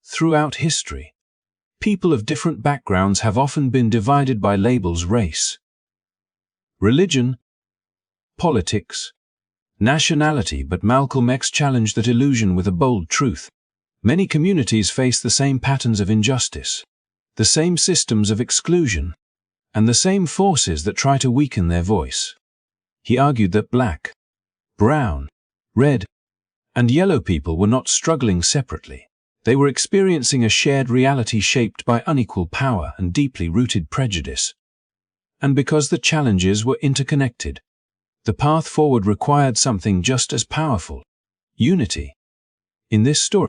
Throughout history, people of different backgrounds have often been divided by labels: race, religion, politics, nationality. But Malcolm X challenged that illusion with a bold truth. Many communities face the same patterns of injustice, the same systems of exclusion, and the same forces that try to weaken their voice. He argued that black, brown, red, and yellow people were not struggling separately. They were experiencing a shared reality shaped by unequal power and deeply rooted prejudice. And because the challenges were interconnected, the path forward required something just as powerful: unity. In this story,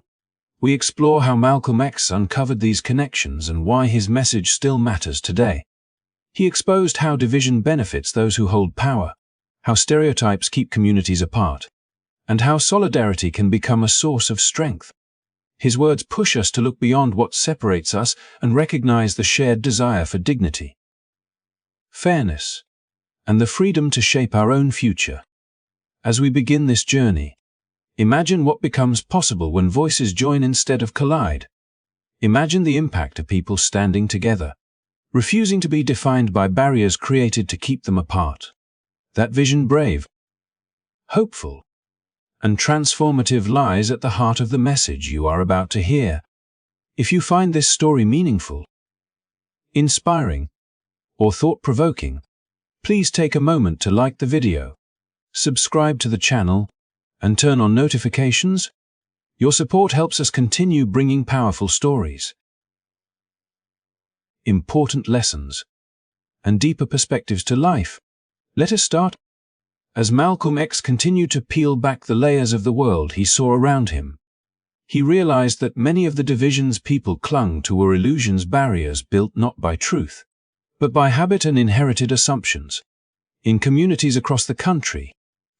we explore how Malcolm X uncovered these connections and why his message still matters today. He exposed how division benefits those who hold power, how stereotypes keep communities apart, and how solidarity can become a source of strength. His words push us to look beyond what separates us and recognize the shared desire for dignity, fairness, and the freedom to shape our own future. As we begin this journey, imagine what becomes possible when voices join instead of collide. Imagine the impact of people standing together, refusing to be defined by barriers created to keep them apart. That vision, brave, hopeful, and transformative, lies at the heart of the message you are about to hear. If you find this story meaningful, inspiring, or thought-provoking, please take a moment to like the video, subscribe to the channel, and turn on notifications. Your support helps us continue bringing powerful stories, important lessons, and deeper perspectives to life. Let us start. As Malcolm X continued to peel back the layers of the world he saw around him, he realized that many of the divisions people clung to were illusions, barriers built not by truth, but by habit and inherited assumptions. In communities across the country,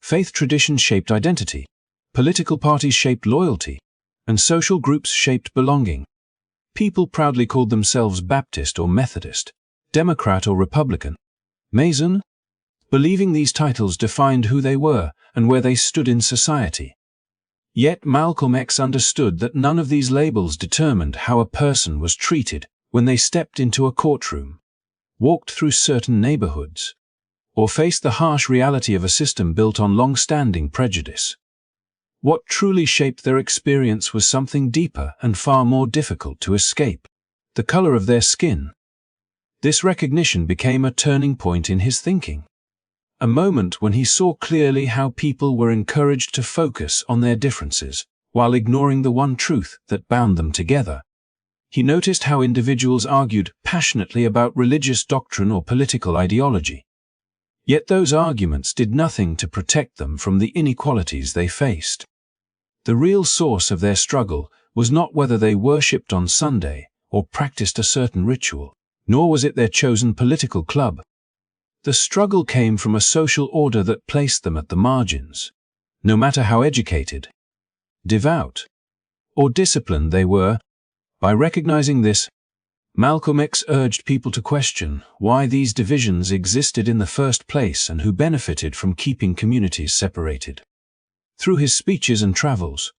faith traditions shaped identity, political parties shaped loyalty, and social groups shaped belonging. People proudly called themselves Baptist or Methodist, Democrat or Republican, Mason, believing these titles defined who they were and where they stood in society. Yet Malcolm X understood that none of these labels determined how a person was treated when they stepped into a courtroom, walked through certain neighborhoods, or faced the harsh reality of a system built on long-standing prejudice. What truly shaped their experience was something deeper and far more difficult to escape: the color of their skin. This recognition became a turning point in his thinking, a moment when he saw clearly how people were encouraged to focus on their differences while ignoring the one truth that bound them together. He noticed how individuals argued passionately about religious doctrine or political ideology, yet those arguments did nothing to protect them from the inequalities they faced. The real source of their struggle was not whether they worshipped on Sunday or practiced a certain ritual, nor was it their chosen political club. The struggle came from a social order that placed them at the margins. No matter how educated, devout, or disciplined they were, by recognizing this, Malcolm X urged people to question why these divisions existed in the first place and who benefited from keeping communities separated. Through his speeches and travels,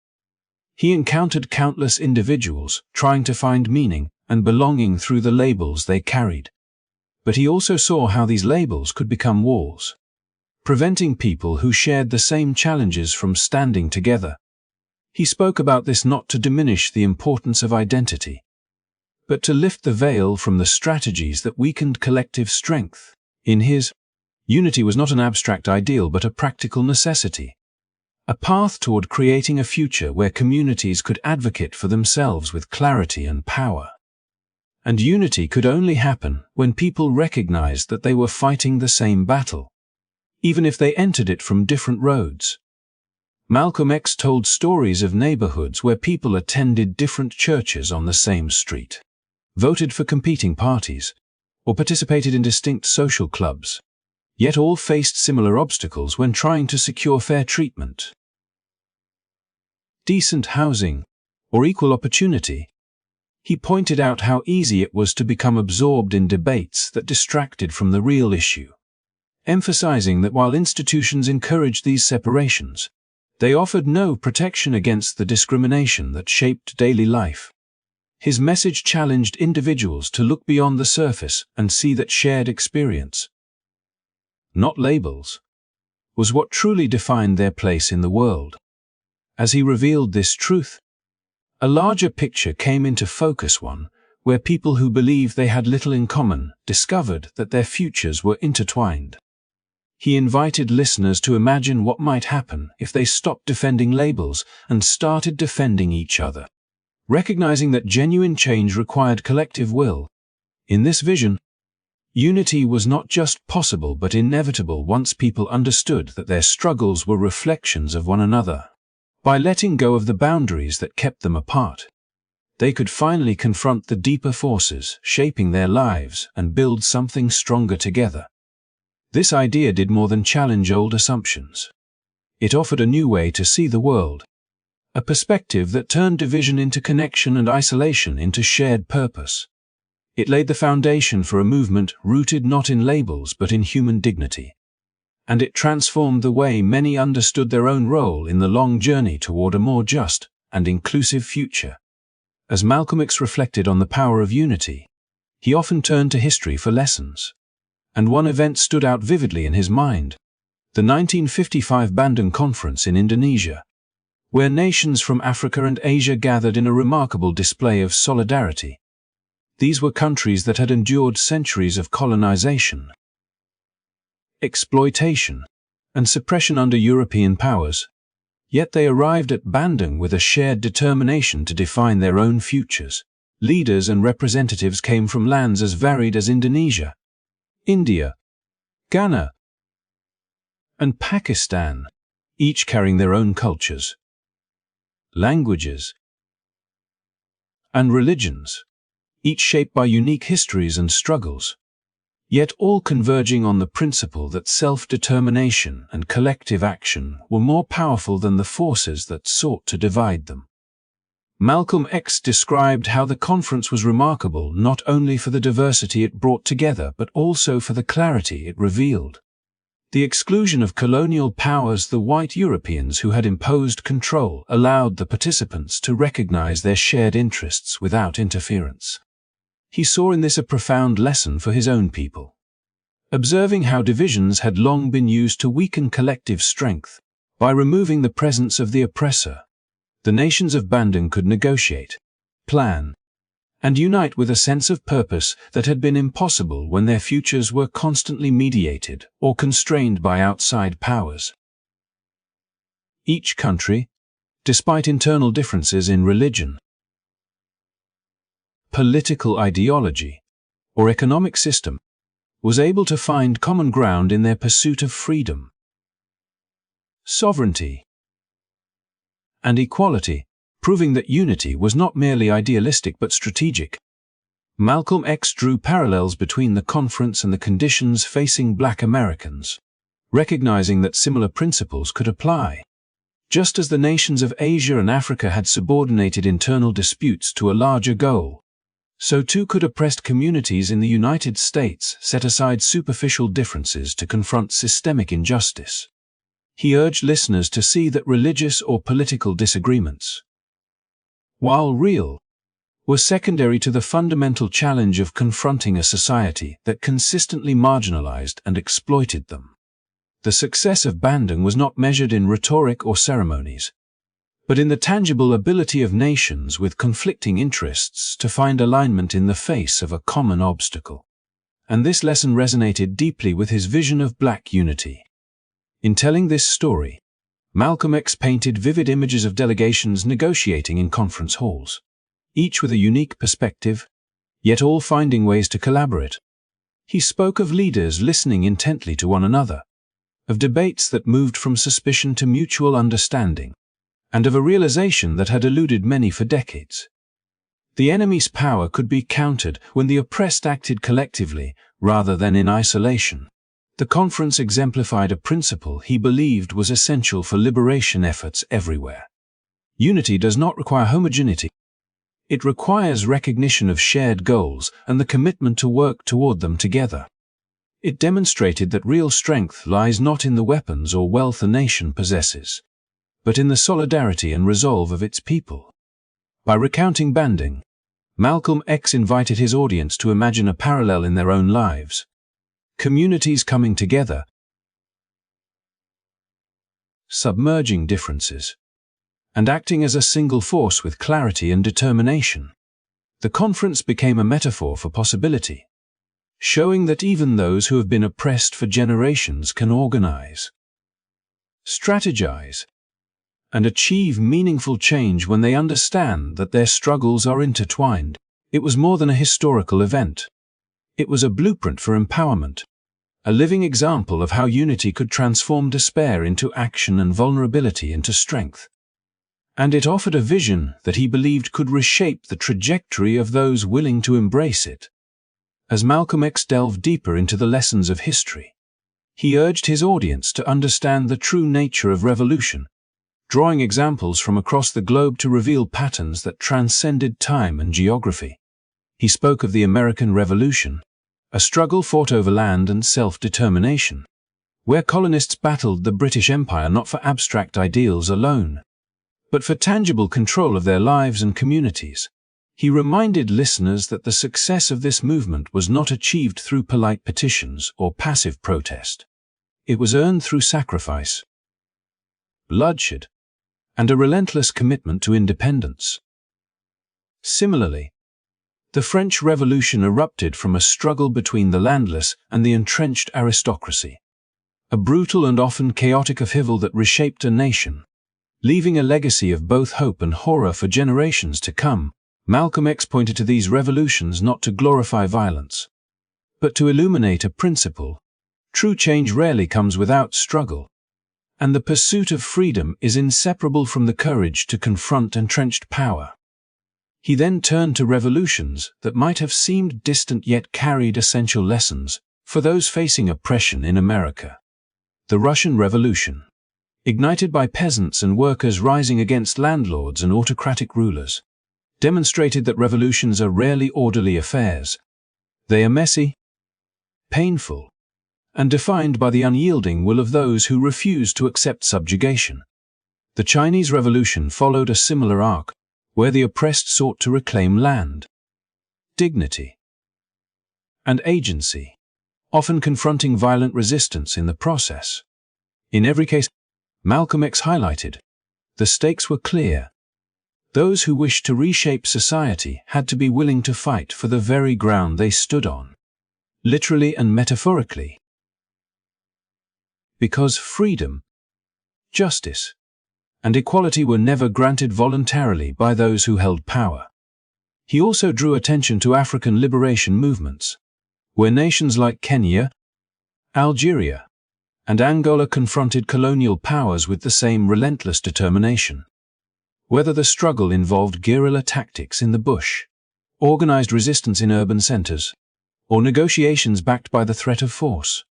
he encountered countless individuals trying to find meaning and belonging through the labels they carried. But he also saw how these labels could become walls, preventing people who shared the same challenges from standing together. He spoke about this not to diminish the importance of identity, but to lift the veil from the strategies that weakened collective strength. In his, unity was not an abstract ideal but a practical necessity, a path toward creating a future where communities could advocate for themselves with clarity and power. And unity could only happen when people recognized that they were fighting the same battle, even if they entered it from different roads. Malcolm X told stories of neighborhoods where people attended different churches on the same street, voted for competing parties, or participated in distinct social clubs, yet all faced similar obstacles when trying to secure fair treatment, decent housing, or equal opportunity. He pointed out how easy it was to become absorbed in debates that distracted from the real issue, emphasizing that while institutions encouraged these separations, they offered no protection against the discrimination that shaped daily life. His message challenged individuals to look beyond the surface and see that shared experience, not labels, was what truly defined their place in the world. As he revealed this truth, a larger picture came into focus, one where people who believed they had little in common discovered that their futures were intertwined. He invited listeners to imagine what might happen if they stopped defending labels and started defending each other, recognizing that genuine change required collective will. In this vision, unity was not just possible but inevitable once people understood that their struggles were reflections of one another. By letting go of the boundaries that kept them apart, they could finally confront the deeper forces shaping their lives and build something stronger together. This idea did more than challenge old assumptions. It offered a new way to see the world, a perspective that turned division into connection and isolation into shared purpose. It laid the foundation for a movement rooted not in labels but in human dignity. And it transformed the way many understood their own role in the long journey toward a more just and inclusive future. As Malcolm X reflected on the power of unity, he often turned to history for lessons. And one event stood out vividly in his mind: the 1955 Bandung Conference in Indonesia, where nations from Africa and Asia gathered in a remarkable display of solidarity. These were countries that had endured centuries of colonization, exploitation, and suppression under European powers. Yet they arrived at Bandung with a shared determination to define their own futures. Leaders and representatives came from lands as varied as Indonesia, India, Ghana, and Pakistan, each carrying their own cultures, languages, and religions, each shaped by unique histories and struggles, yet all converging on the principle that self-determination and collective action were more powerful than the forces that sought to divide them. Malcolm X described how the conference was remarkable not only for the diversity it brought together but also for the clarity it revealed. The exclusion of colonial powers, the white Europeans who had imposed control, allowed the participants to recognize their shared interests without interference. He saw in this a profound lesson for his own people. Observing how divisions had long been used to weaken collective strength, by removing the presence of the oppressor, the nations of Bandung could negotiate, plan, and unite with a sense of purpose that had been impossible when their futures were constantly mediated or constrained by outside powers. Each country, despite internal differences in religion, political ideology, or economic system, was able to find common ground in their pursuit of freedom, sovereignty, and equality, proving that unity was not merely idealistic but strategic. Malcolm X drew parallels between the conference and the conditions facing Black Americans, recognizing that similar principles could apply. Just as the nations of Asia and Africa had subordinated internal disputes to a larger goal, so too could oppressed communities in the United States set aside superficial differences to confront systemic injustice. He urged listeners to see that religious or political disagreements, while real, were secondary to the fundamental challenge of confronting a society that consistently marginalized and exploited them. The success of Bandung was not measured in rhetoric or ceremonies, but in the tangible ability of nations with conflicting interests to find alignment in the face of a common obstacle. And this lesson resonated deeply with his vision of Black unity. In telling this story, Malcolm X painted vivid images of delegations negotiating in conference halls, each with a unique perspective, yet all finding ways to collaborate. He spoke of leaders listening intently to one another, of debates that moved from suspicion to mutual understanding, and of a realization that had eluded many for decades. The enemy's power could be countered when the oppressed acted collectively rather than in isolation. The conference exemplified a principle he believed was essential for liberation efforts everywhere. Unity does not require homogeneity. It requires recognition of shared goals and the commitment to work toward them together. It demonstrated that real strength lies not in the weapons or wealth a nation possesses, but in the solidarity and resolve of its people. By recounting Bandung, Malcolm X invited his audience to imagine a parallel in their own lives. Communities coming together, submerging differences, and acting as a single force with clarity and determination. The conference became a metaphor for possibility, showing that even those who have been oppressed for generations can organize, strategize, and achieve meaningful change when they understand that their struggles are intertwined. It was more than a historical event. It was a blueprint for empowerment, a living example of how unity could transform despair into action and vulnerability into strength. And it offered a vision that he believed could reshape the trajectory of those willing to embrace it. As Malcolm X delved deeper into the lessons of history, he urged his audience to understand the true nature of revolution, drawing examples from across the globe to reveal patterns that transcended time and geography. He spoke of the American Revolution, a struggle fought over land and self-determination, where colonists battled the British Empire not for abstract ideals alone, but for tangible control of their lives and communities. He reminded listeners that the success of this movement was not achieved through polite petitions or passive protest. It was earned through sacrifice, bloodshed, and a relentless commitment to independence. Similarly, the French Revolution erupted from a struggle between the landless and the entrenched aristocracy, a brutal and often chaotic upheaval that reshaped a nation, leaving a legacy of both hope and horror for generations to come. Malcolm X pointed to these revolutions not to glorify violence, but to illuminate a principle: true change rarely comes without struggle, and the pursuit of freedom is inseparable from the courage to confront entrenched power. He then turned to revolutions that might have seemed distant yet carried essential lessons for those facing oppression in America. The Russian Revolution, ignited by peasants and workers rising against landlords and autocratic rulers, demonstrated that revolutions are rarely orderly affairs. They are messy, painful, and defined by the unyielding will of those who refuse to accept subjugation. The Chinese Revolution followed a similar arc, where the oppressed sought to reclaim land, dignity, and agency, often confronting violent resistance in the process. In every case, Malcolm X highlighted, the stakes were clear. Those who wished to reshape society had to be willing to fight for the very ground they stood on, literally and metaphorically. Because freedom, justice, and equality were never granted voluntarily by those who held power. He also drew attention to African liberation movements, where nations like Kenya, Algeria, and Angola confronted colonial powers with the same relentless determination. Whether the struggle involved guerrilla tactics in the bush, organized resistance in urban centers, or negotiations backed by the threat of force,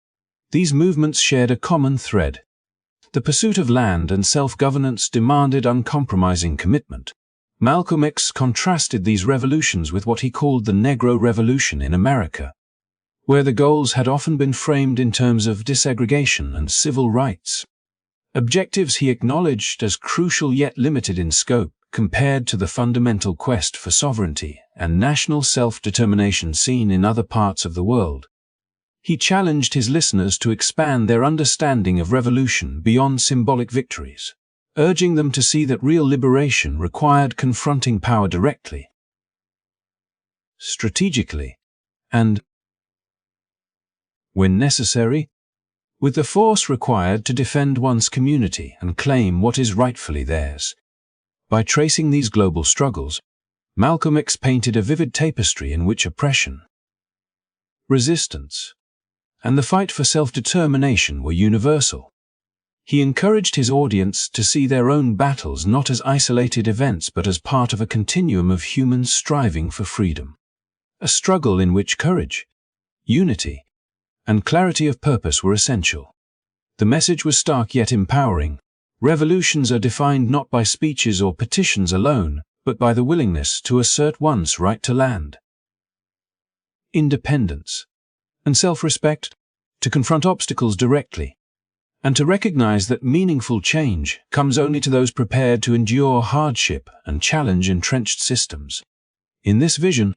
these movements shared a common thread. The pursuit of land and self-governance demanded uncompromising commitment. Malcolm X contrasted these revolutions with what he called the Negro Revolution in America, where the goals had often been framed in terms of desegregation and civil rights, objectives he acknowledged as crucial yet limited in scope compared to the fundamental quest for sovereignty and national self-determination seen in other parts of the world. He challenged his listeners to expand their understanding of revolution beyond symbolic victories, urging them to see that real liberation required confronting power directly, strategically, and, when necessary, with the force required to defend one's community and claim what is rightfully theirs. By tracing these global struggles, Malcolm X painted a vivid tapestry in which oppression, resistance, and the fight for self-determination were universal. He encouraged his audience to see their own battles not as isolated events but as part of a continuum of humans striving for freedom, a struggle in which courage, unity, and clarity of purpose were essential. The message was stark yet empowering. Revolutions are defined not by speeches or petitions alone, but by the willingness to assert one's right to land, independence, and self-respect, to confront obstacles directly, and to recognize that meaningful change comes only to those prepared to endure hardship and challenge entrenched systems. In this vision,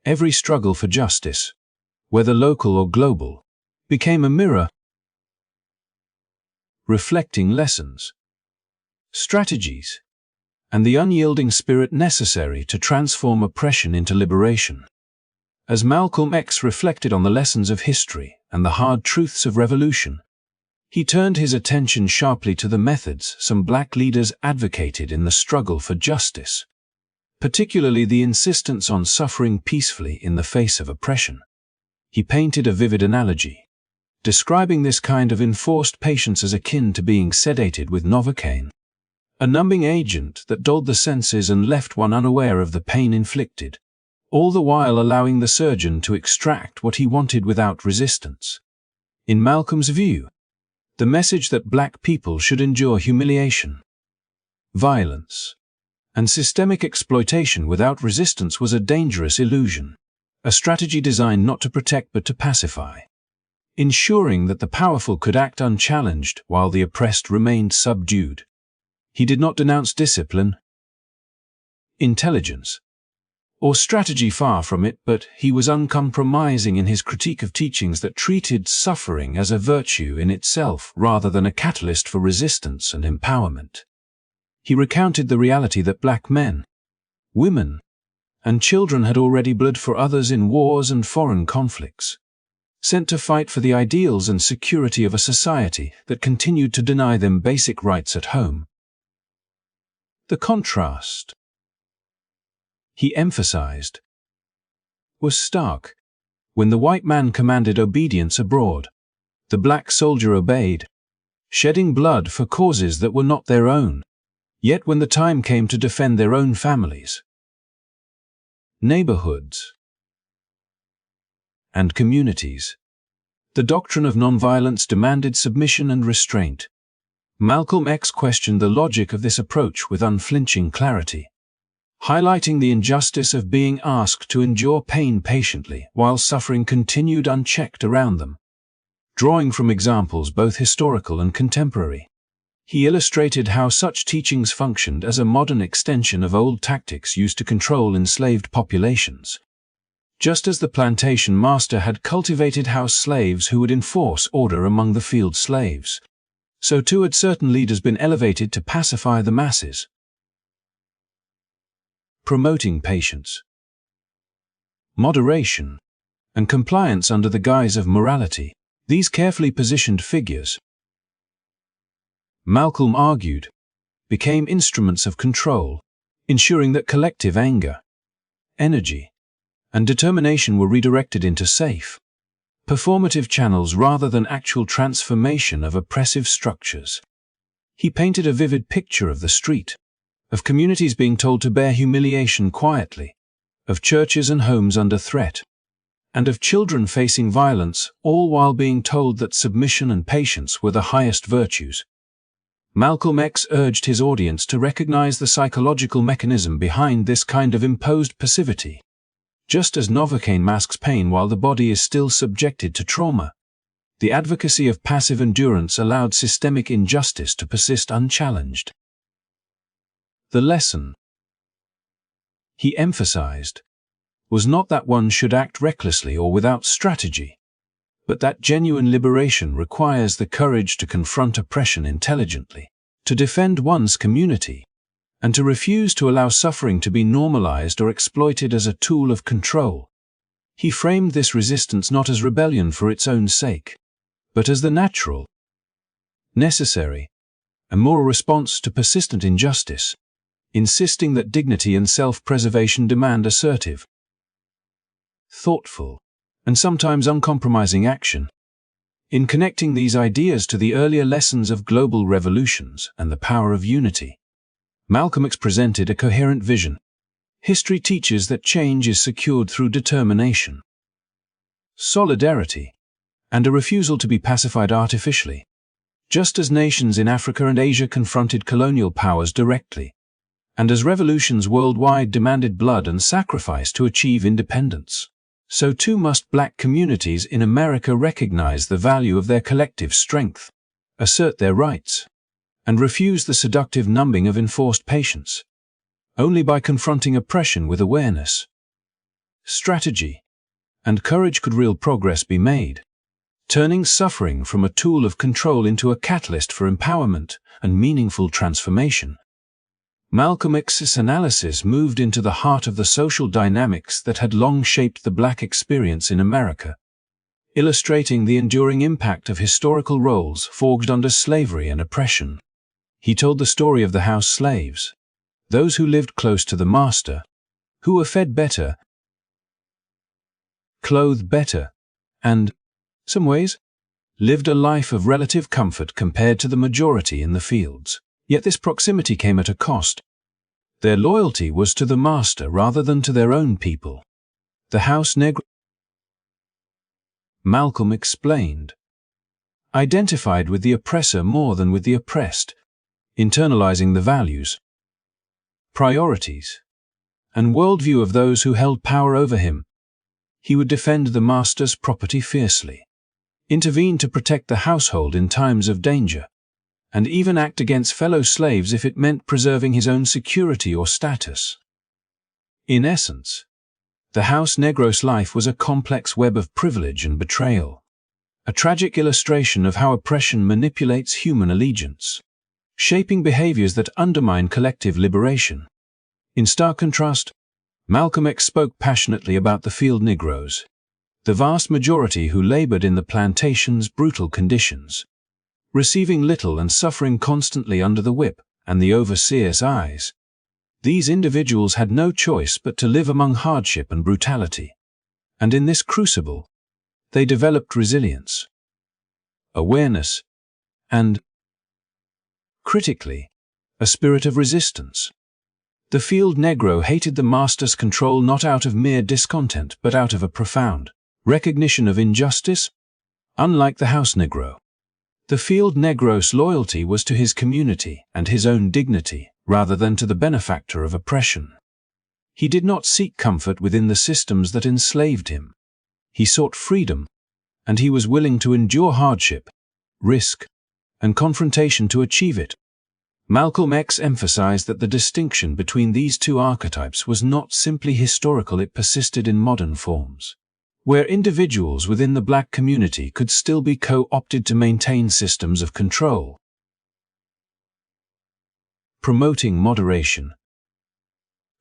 every struggle for justice, whether local or global, became a mirror reflecting lessons, strategies, and the unyielding spirit necessary to transform oppression into liberation. As Malcolm X reflected on the lessons of history and the hard truths of revolution, he turned his attention sharply to the methods some black leaders advocated in the struggle for justice, particularly the insistence on suffering peacefully in the face of oppression. He painted a vivid analogy, describing this kind of enforced patience as akin to being sedated with Novocaine, a numbing agent that dulled the senses and left one unaware of the pain inflicted, all the while allowing the surgeon to extract what he wanted without resistance. In Malcolm's view, the message that black people should endure humiliation, violence, and systemic exploitation without resistance was a dangerous illusion, a strategy designed not to protect but to pacify, ensuring that the powerful could act unchallenged while the oppressed remained subdued. He did not denounce discipline, intelligence, or strategy, far from it, but he was uncompromising in his critique of teachings that treated suffering as a virtue in itself rather than a catalyst for resistance and empowerment. He recounted the reality that black men, women, and children had already bled for others in wars and foreign conflicts, sent to fight for the ideals and security of a society that continued to deny them basic rights at home. The contrast, he emphasized, was stark. When the white man commanded obedience abroad, the black soldier obeyed, shedding blood for causes that were not their own. Yet when the time came to defend their own families, neighborhoods, and communities, the doctrine of nonviolence demanded submission and restraint. Malcolm X questioned the logic of this approach with unflinching clarity, highlighting the injustice of being asked to endure pain patiently while suffering continued unchecked around them. Drawing from examples both historical and contemporary, he illustrated how such teachings functioned as a modern extension of old tactics used to control enslaved populations. Just as the plantation master had cultivated house slaves who would enforce order among the field slaves, so too had certain leaders been elevated to pacify the masses. Promoting patience, moderation, and compliance under the guise of morality, these carefully positioned figures, Malcolm argued, became instruments of control, ensuring that collective anger, energy, and determination were redirected into safe, performative channels rather than actual transformation of oppressive structures. He painted a vivid picture of the street, of communities being told to bear humiliation quietly, of churches and homes under threat, and of children facing violence, all while being told that submission and patience were the highest virtues. Malcolm X urged his audience to recognize the psychological mechanism behind this kind of imposed passivity. Just as Novocaine masks pain while the body is still subjected to trauma, the advocacy of passive endurance allowed systemic injustice to persist unchallenged. The lesson, he emphasized, was not that one should act recklessly or without strategy, but that genuine liberation requires the courage to confront oppression intelligently, to defend one's community, and to refuse to allow suffering to be normalized or exploited as a tool of control. He framed this resistance not as rebellion for its own sake, but as the natural, necessary, and moral response to persistent injustice, insisting that dignity and self-preservation demand assertive, thoughtful, and sometimes uncompromising action. In connecting these ideas to the earlier lessons of global revolutions and the power of unity, Malcolm X presented a coherent vision. History teaches that change is secured through determination, solidarity, and a refusal to be pacified artificially. Just as nations in Africa and Asia confronted colonial powers directly, and as revolutions worldwide demanded blood and sacrifice to achieve independence, so too must black communities in America recognize the value of their collective strength, assert their rights, and refuse the seductive numbing of enforced patience. Only by confronting oppression with awareness, strategy, and courage could real progress be made, turning suffering from a tool of control into a catalyst for empowerment and meaningful transformation. Malcolm X's analysis moved into the heart of the social dynamics that had long shaped the Black experience in America, illustrating the enduring impact of historical roles forged under slavery and oppression. He told the story of the house slaves, those who lived close to the master, who were fed better, clothed better, and, some ways, lived a life of relative comfort compared to the majority in the fields. Yet this proximity came at a cost. Their loyalty was to the master rather than to their own people. The House Negro, Malcolm explained, identified with the oppressor more than with the oppressed, internalizing the values, priorities, and worldview of those who held power over him. He would defend the master's property fiercely, intervene to protect the household in times of danger, and even act against fellow slaves if it meant preserving his own security or status. In essence, the House Negro's life was a complex web of privilege and betrayal, a tragic illustration of how oppression manipulates human allegiance, shaping behaviors that undermine collective liberation. In stark contrast, Malcolm X spoke passionately about the field Negroes, the vast majority who labored in the plantation's brutal conditions, receiving little and suffering constantly under the whip and the overseer's eyes. These individuals had no choice but to live among hardship and brutality, and in this crucible, they developed resilience, awareness, and, critically, a spirit of resistance. The field Negro hated the master's control not out of mere discontent but out of a profound recognition of injustice. Unlike the House Negro, the field Negro's loyalty was to his community and his own dignity, rather than to the benefactor of oppression. He did not seek comfort within the systems that enslaved him. He sought freedom, and he was willing to endure hardship, risk, and confrontation to achieve it. Malcolm X emphasized that the distinction between these two archetypes was not simply historical, it persisted in modern forms, where individuals within the Black community could still be co-opted to maintain systems of control. Promoting moderation,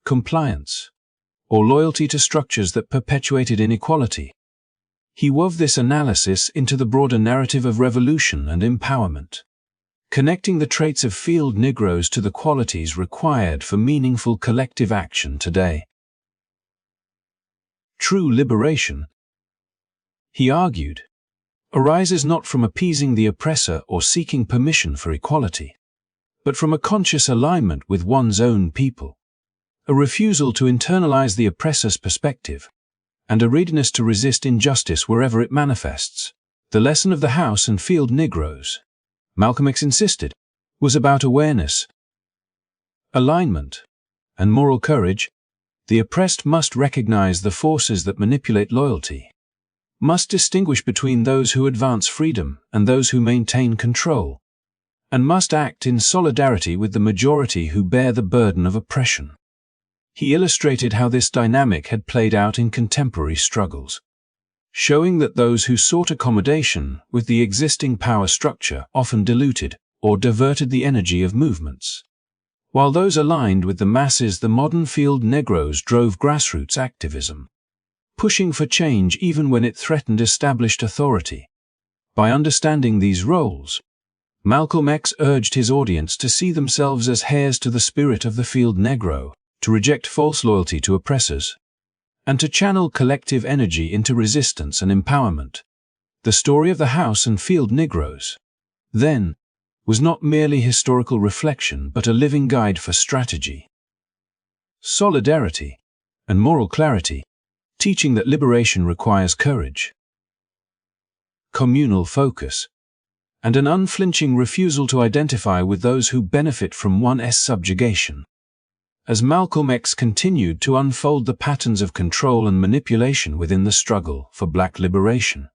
compliance, or loyalty to structures that perpetuated inequality. He wove this analysis into the broader narrative of revolution and empowerment, connecting the traits of field Negroes to the qualities required for meaningful collective action today. True liberation, he argued, arises not from appeasing the oppressor or seeking permission for equality, but from a conscious alignment with one's own people, a refusal to internalize the oppressor's perspective, and a readiness to resist injustice wherever it manifests. The lesson of the House and Field Negroes, Malcolm X insisted, was about awareness, alignment, and moral courage. The oppressed must recognize the forces that manipulate loyalty, must distinguish between those who advance freedom and those who maintain control, and must act in solidarity with the majority who bear the burden of oppression. He illustrated how this dynamic had played out in contemporary struggles, showing that those who sought accommodation with the existing power structure often diluted or diverted the energy of movements, while those aligned with the masses, the modern field Negroes, drove grassroots activism, pushing for change even when it threatened established authority. By understanding these roles, Malcolm X urged his audience to see themselves as heirs to the spirit of the field Negro, to reject false loyalty to oppressors, and to channel collective energy into resistance and empowerment. The story of the House and Field Negroes, then, was not merely historical reflection but a living guide for strategy, solidarity, and moral clarity, teaching that liberation requires courage, communal focus, and an unflinching refusal to identify with those who benefit from one's subjugation. As Malcolm X continued to unfold the patterns of control and manipulation within the struggle for Black liberation,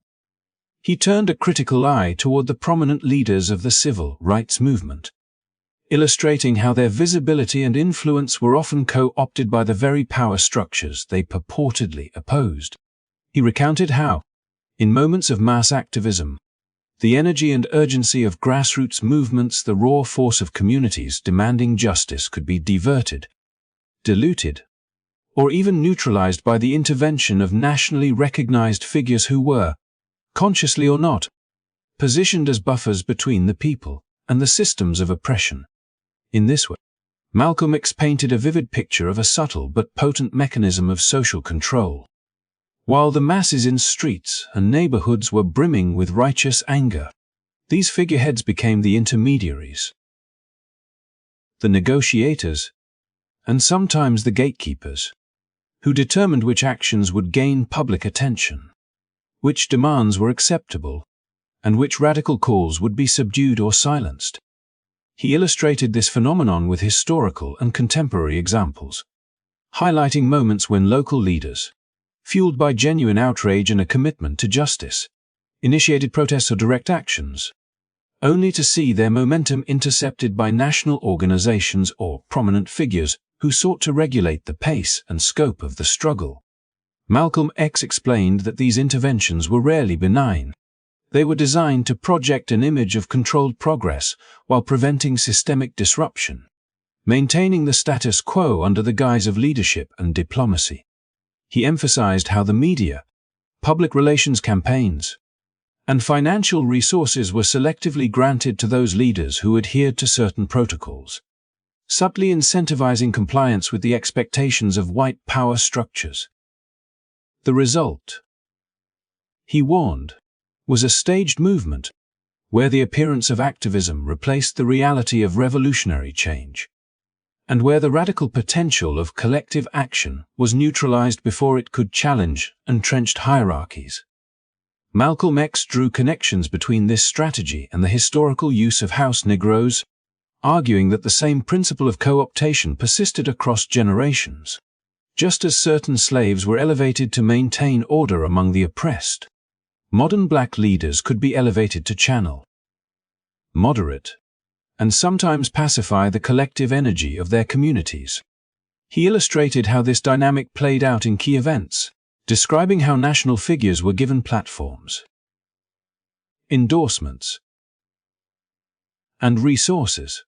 he turned a critical eye toward the prominent leaders of the civil rights movement, illustrating how their visibility and influence were often co-opted by the very power structures they purportedly opposed. He recounted how, in moments of mass activism, the energy and urgency of grassroots movements, the raw force of communities demanding justice, could be diverted, diluted, or even neutralized by the intervention of nationally recognized figures who were, consciously or not, positioned as buffers between the people and the systems of oppression. In this way, Malcolm X painted a vivid picture of a subtle but potent mechanism of social control. While the masses in streets and neighborhoods were brimming with righteous anger, these figureheads became the intermediaries, the negotiators, and sometimes the gatekeepers, who determined which actions would gain public attention, which demands were acceptable, and which radical calls would be subdued or silenced. He illustrated this phenomenon with historical and contemporary examples, highlighting moments when local leaders, fueled by genuine outrage and a commitment to justice, initiated protests or direct actions, only to see their momentum intercepted by national organizations or prominent figures who sought to regulate the pace and scope of the struggle. Malcolm X explained that these interventions were rarely benign. They were designed to project an image of controlled progress while preventing systemic disruption, maintaining the status quo under the guise of leadership and diplomacy. He emphasized how the media, public relations campaigns, and financial resources were selectively granted to those leaders who adhered to certain protocols, subtly incentivizing compliance with the expectations of white power structures. The result, he warned, was a staged movement where the appearance of activism replaced the reality of revolutionary change, and where the radical potential of collective action was neutralized before it could challenge entrenched hierarchies. Malcolm X drew connections between this strategy and the historical use of house Negroes, arguing that the same principle of co-optation persisted across generations. Just as certain slaves were elevated to maintain order among the oppressed, modern black leaders could be elevated to channel, moderate, and sometimes pacify the collective energy of their communities. He illustrated how this dynamic played out in key events, describing how national figures were given platforms, endorsements, and resources,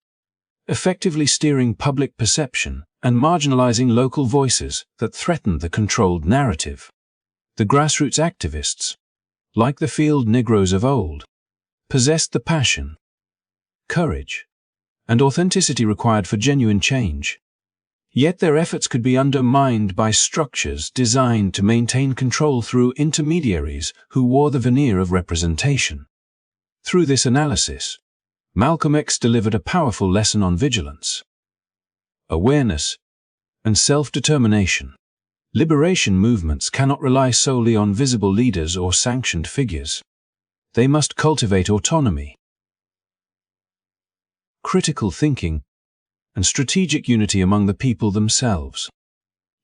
effectively steering public perception and marginalizing local voices that threatened the controlled narrative. The grassroots activists, like the field Negroes of old, possessed the passion, courage, and authenticity required for genuine change. Yet their efforts could be undermined by structures designed to maintain control through intermediaries who wore the veneer of representation. Through this analysis, Malcolm X delivered a powerful lesson on vigilance, awareness, and self-determination. Liberation movements cannot rely solely on visible leaders or sanctioned figures. They must cultivate autonomy, critical thinking, and strategic unity among the people themselves.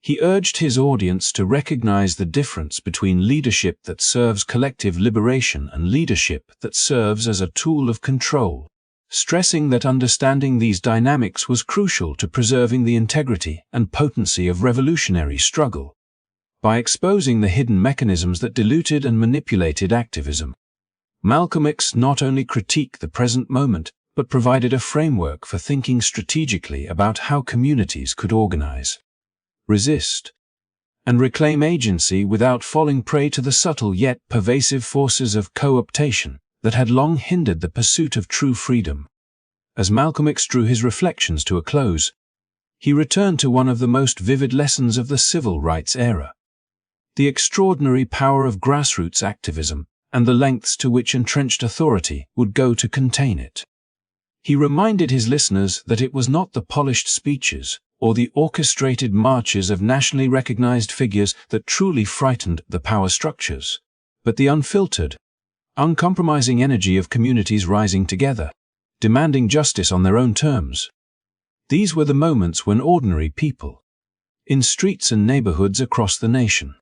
He urged his audience to recognize the difference between leadership that serves collective liberation and leadership that serves as a tool of control, stressing that understanding these dynamics was crucial to preserving the integrity and potency of revolutionary struggle. By exposing the hidden mechanisms that diluted and manipulated activism, Malcolm X not only critiqued the present moment, but provided a framework for thinking strategically about how communities could organize, resist, and reclaim agency without falling prey to the subtle yet pervasive forces of co-optation that had long hindered the pursuit of true freedom. As Malcolm X drew his reflections to a close, he returned to one of the most vivid lessons of the civil rights era: the extraordinary power of grassroots activism and the lengths to which entrenched authority would go to contain it. He reminded his listeners that it was not the polished speeches or the orchestrated marches of nationally recognized figures that truly frightened the power structures, but the unfiltered, uncompromising energy of communities rising together, demanding justice on their own terms. These were the moments when ordinary people, in streets and neighborhoods across the nation,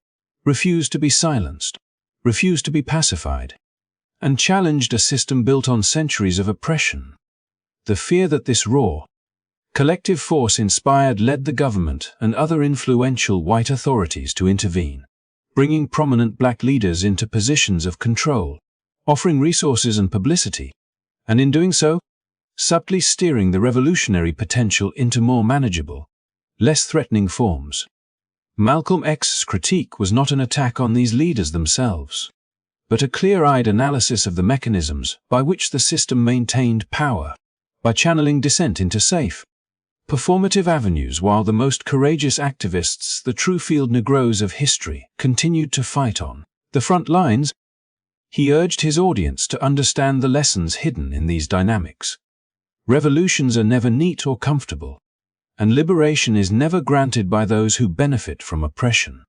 refused to be silenced, refused to be pacified, and challenged a system built on centuries of oppression. The fear that this raw, collective force inspired led the government and other influential white authorities to intervene, bringing prominent black leaders into positions of control, offering resources and publicity, and in doing so, subtly steering the revolutionary potential into more manageable, less threatening forms. Malcolm X's critique was not an attack on these leaders themselves, but a clear-eyed analysis of the mechanisms by which the system maintained power, by channeling dissent into safe, performative avenues while the most courageous activists, the true field Negroes of history, continued to fight on the front lines. He urged his audience to understand the lessons hidden in these dynamics. Revolutions are never neat or comfortable, and liberation is never granted by those who benefit from oppression.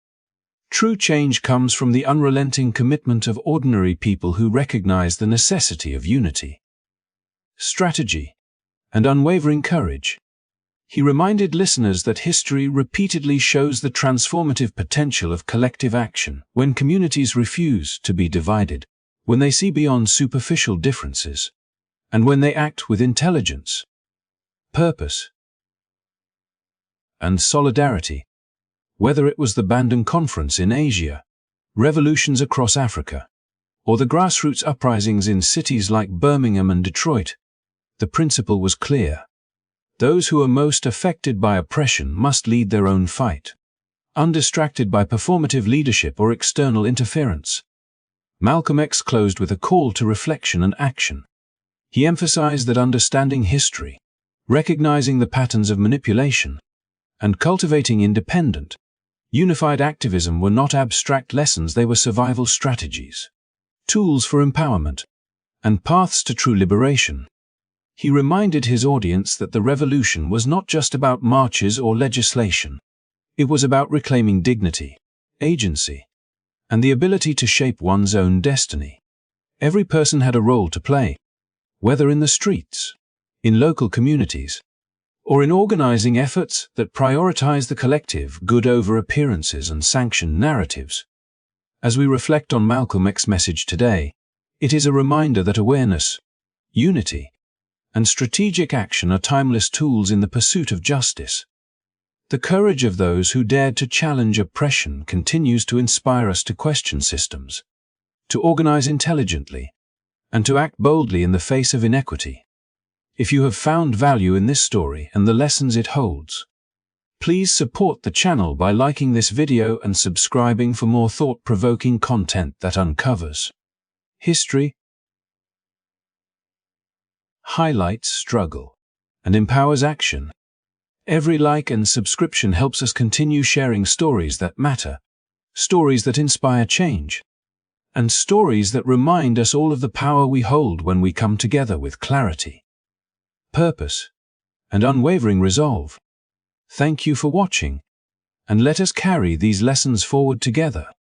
True change comes from the unrelenting commitment of ordinary people who recognize the necessity of unity, strategy, and unwavering courage. He reminded listeners that history repeatedly shows the transformative potential of collective action when communities refuse to be divided, when they see beyond superficial differences, and when they act with intelligence, purpose, and solidarity. Whether it was the Bandung Conference in Asia, revolutions across Africa, or the grassroots uprisings in cities like Birmingham and Detroit, the principle was clear. Those who are most affected by oppression must lead their own fight, undistracted by performative leadership or external interference. Malcolm X closed with a call to reflection and action. He emphasized that understanding history, recognizing the patterns of manipulation, and cultivating independent, unified activism were not abstract lessons, they were survival strategies, tools for empowerment, and paths to true liberation. He reminded his audience that the revolution was not just about marches or legislation. It was about reclaiming dignity, agency, and the ability to shape one's own destiny. Every person had a role to play, whether in the streets, in local communities, or in organizing efforts that prioritize the collective good over appearances and sanctioned narratives. As we reflect on Malcolm X's message today, it is a reminder that awareness, unity, and strategic action are timeless tools in the pursuit of justice. The courage of those who dared to challenge oppression continues to inspire us to question systems, to organize intelligently, and to act boldly in the face of inequity. If you have found value in this story and the lessons it holds, please support the channel by liking this video and subscribing for more thought-provoking content that uncovers history, highlights struggle, and empowers action. Every like and subscription helps us continue sharing stories that matter, stories that inspire change, and stories that remind us all of the power we hold when we come together with clarity, purpose, and unwavering resolve. Thank you for watching, and let us carry these lessons forward together.